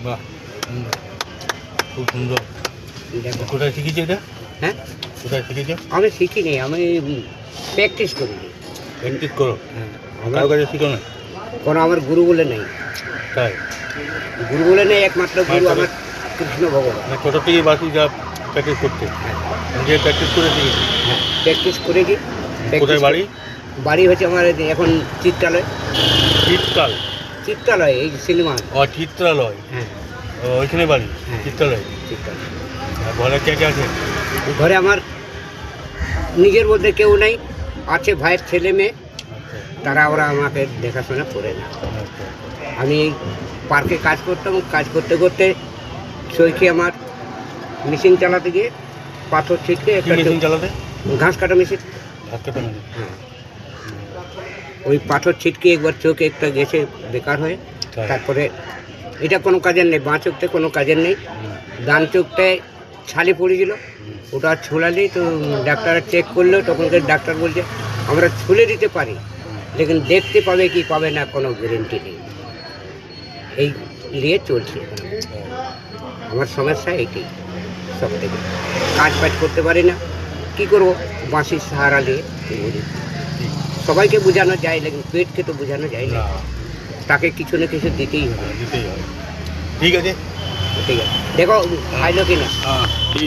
বাহ, খুব সুন্দর। কোথায় শিখেছো এটা? হ্যাঁ, কোথায় শিখেছো? আমি শিখিনি, আমি প্র্যাকটিস করি। প্র্যাকটিস করো? হ্যাঁ, কারো কাছে শিখো না? কোনো আমার গুরু বলে নেই। তাই? গুরু বলে নেই, একমাত্র গুরু আমার কৃষ্ণ ভগবান। মানে ছোটো থেকেই বাসি যা প্র্যাকটিস করতে, নিজে প্র্যাকটিস করে শিখেছি। হ্যাঁ, প্র্যাকটিস করেছি। কোথায় বাড়ি? বাড়ি হচ্ছে আমার এখন চিত্রালয়। চিত্তাল? চিত্রালয়, এই সিনেমা। ও, চিত্রালয়। হ্যাঁ, ওইখানে বাড়ি? হ্যাঁ। চিত্রালয়। চিত্রালয়। আর ঘরে কে কে আছে? ঘরে আমার নিজের বলতে কেউ নেই, আছে ভাইয়ের ছেলে মেয়ে, তারা ওরা আমাকে দেখাশোনা করে না। আমি এই পার্কে কাজ করতাম, কাজ করতে করতে সৈকি আমার মেশিন চালাতে গিয়ে পাথর ছিটকে কি একটা মেশিন চালাতে? ঘাস কাটা মেশিন। ভাত খেতে মেশিন? হ্যাঁ, ওই পাথর ছিটকে একবার চোখে একটা গেছে বেকার হয়ে। তারপরে এটা কোনো কাজের নেই, বাঁ চোখটা কোনো কাজের নেই, ডান চোখটায় ছালে পড়েছিল, ওটা ছোলালি তো ডাক্তার চেক করলো, তখনকার ডাক্তার বলছে আমরা ছুলে দিতে পারি, লেকিন দেখতে পাবে কি পাবে না কোনো গ্যারেন্টি নেই। এই নিয়ে চলছে এখন আমার সমস্যা এইটাই সব থেকে। কাজ ফাজ করতে পারি না, কী করবো, বাঁশির সাহারা নিয়ে ঘুরি। সবাইকে বোঝানো যায়, লেকিন পেটকে তো বোঝানো যায় না, তাকে কিছু না কিছু দিতেই হবে। দিতেই হবে। ঠিক আছে, ঠিক আছে, দেখো খাইলো কি না। হ্যাঁ, ঠিক আছে।